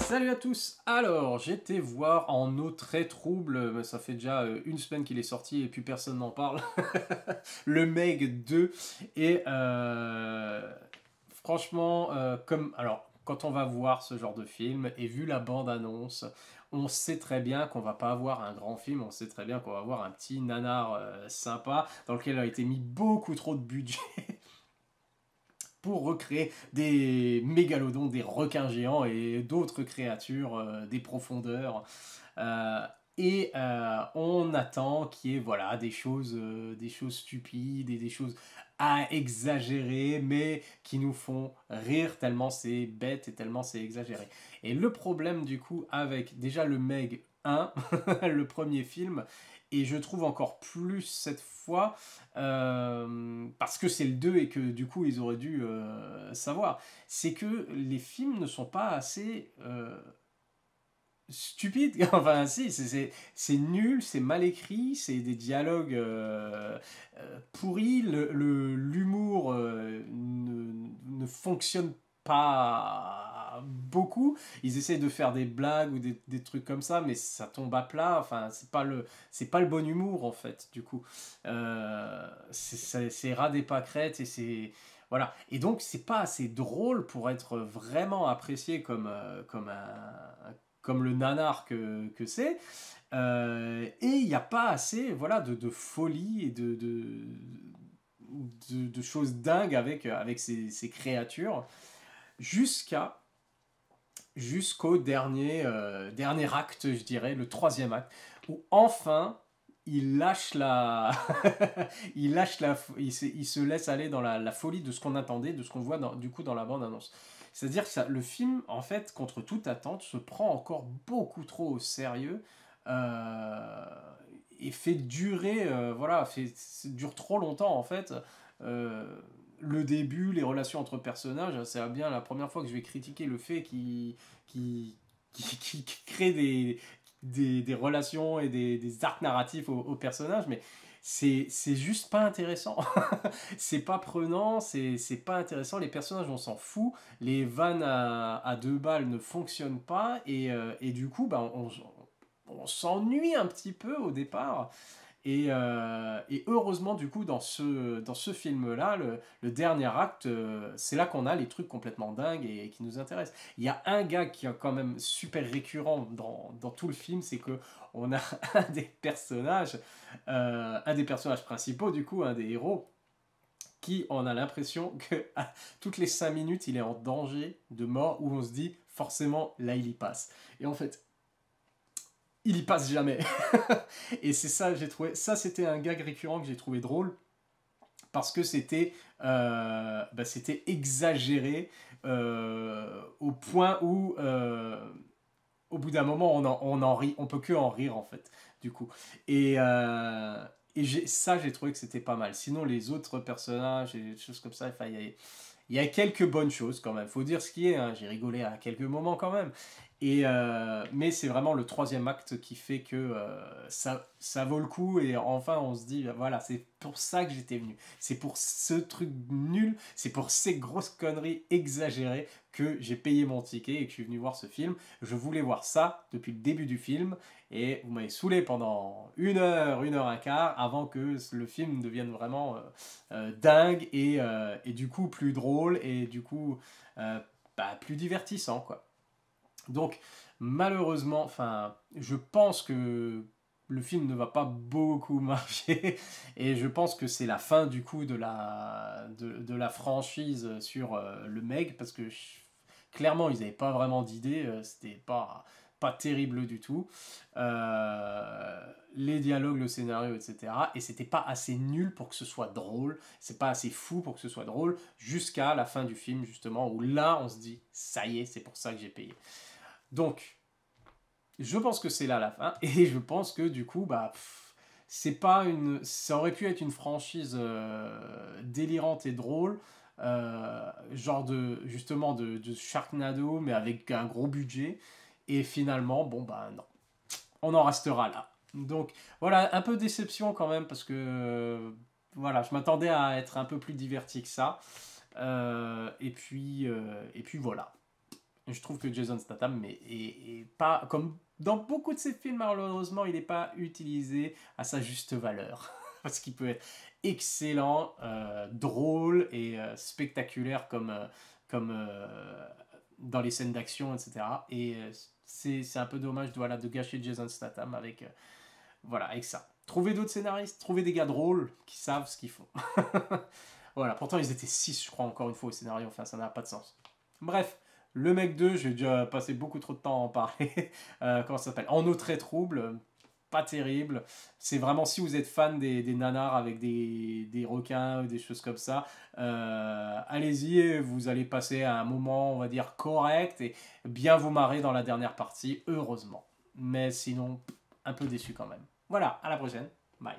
Salut à tous. Alors, j'étais voir en eau très trouble, ça fait déjà une semaine qu'il est sorti et puis personne n'en parle, le Meg 2. Et franchement, alors, quand on va voir ce genre de film, et vu la bande-annonce, on sait très bien qu'on va pas avoir un grand film, on sait très bien qu'on va avoir un petit nanar sympa, dans lequel a été mis beaucoup trop de budget pour recréer des mégalodons, des requins géants et d'autres créatures des profondeurs. Euh, on attend qu'il y ait voilà, des choses stupides et des choses à exagérer, mais qui nous font rire tellement c'est bête et tellement c'est exagéré. Et le problème du coup avec déjà le Meg 1, le premier film, et je trouve encore plus cette fois, parce que c'est le 2 et que du coup ils auraient dû savoir, c'est que les films ne sont pas assez stupides. Enfin si, c'est nul, c'est mal écrit, c'est des dialogues pourris, l'humour ne fonctionne pas beaucoup. Ils essayent de faire des blagues ou des trucs comme ça, mais ça tombe à plat. Enfin, c'est pas le bon humour en fait. Du coup, c'est ras des pâquerettes et c'est voilà. Et donc c'est pas assez drôle pour être vraiment apprécié comme le nanar que c'est. Et il n'y a pas assez voilà, de folie et de choses dingues avec ces créatures jusqu'à jusqu'au dernier acte, je dirais, le troisième acte, où enfin il lâche la, il se laisse aller dans la folie de ce qu'on attendait, de ce qu'on voit du coup dans la bande annonce. C'est-à-dire que le film, en fait, contre toute attente, se prend encore beaucoup trop au sérieux euh, et fait durer, voilà, dure trop longtemps en fait. Euh, le début, les relations entre personnages, c'est bien la première fois que je vais critiquer le fait qui, qui crée des relations et des arcs narratifs aux personnages, mais c'est juste pas intéressant. C'est pas prenant, c'est pas intéressant, les personnages on s'en fout, les vannes à deux balles ne fonctionnent pas, et du coup bah, on s'ennuie un petit peu au départ. Et heureusement, du coup, dans ce film-là, le dernier acte, c'est là qu'on a les trucs complètement dingues et qui nous intéressent. Il y a un gars qui est quand même super récurrent dans tout le film, c'est que on a un des personnages principaux, du coup, un des héros, qui on a l'impression que à toutes les 5 minutes, il est en danger de mort, où on se dit, forcément, là, il y passe. Et en fait, il y passe jamais. Et c'est ça, j'ai trouvé. Ça, c'était un gag récurrent que j'ai trouvé drôle parce que c'était exagéré au point où, au bout d'un moment, on en rit, on peut que en rire en fait, du coup. Et ça, j'ai trouvé que c'était pas mal. Sinon, les autres personnages et des choses comme ça, enfin, il y a quelques bonnes choses quand même. Faut dire ce qui est. Hein. J'ai rigolé à quelques moments quand même. Mais c'est vraiment le troisième acte qui fait que ça vaut le coup. Et enfin, on se dit, voilà, c'est pour ça que j'étais venu. C'est pour ce truc nul, c'est pour ces grosses conneries exagérées que j'ai payé mon ticket et que je suis venu voir ce film. Je voulais voir ça depuis le début du film. Et vous m'avez saoulé pendant une heure un quart, avant que le film devienne vraiment dingue et du coup plus drôle et du coup plus divertissant, quoi. Donc, malheureusement, enfin, je pense que le film ne va pas beaucoup marcher et je pense que c'est la fin du coup de la franchise sur le Meg parce que clairement ils n'avaient pas vraiment d'idée, c'était pas terrible du tout. Les dialogues, le scénario, etc. Et c'était pas assez nul pour que ce soit drôle, c'est pas assez fou pour que ce soit drôle, jusqu'à la fin du film justement où là on se dit ça y est, c'est pour ça que j'ai payé. Donc, je pense que c'est là la fin, et je pense que du coup, c'est pas ça aurait pu être une franchise délirante et drôle, genre justement de Sharknado, mais avec un gros budget, et finalement, bon bah non, on en restera là. Donc voilà, un peu déception quand même, parce que voilà, je m'attendais à être un peu plus diverti que ça, et puis voilà. Je trouve que Jason Statham est pas, comme dans beaucoup de ses films, malheureusement, il n'est pas utilisé à sa juste valeur. Parce qu'il peut être excellent, drôle et spectaculaire comme dans les scènes d'action, etc. Et c'est un peu dommage voilà, de gâcher Jason Statham avec ça. Trouvez d'autres scénaristes, trouvez des gars drôles qui savent ce qu'ils font. Voilà, pourtant ils étaient 6, je crois, encore une fois au scénario, enfin ça n'a pas de sens. Bref, le mec 2, j'ai déjà passé beaucoup trop de temps à en parler. Comment ça s'appelle? En eau très trouble, pas terrible. C'est vraiment si vous êtes fan des nanars avec des requins ou des choses comme ça, allez-y et vous allez passer un moment, on va dire, correct et bien vous marrer dans la dernière partie, heureusement. Mais sinon, un peu déçu quand même. Voilà, à la prochaine. Bye.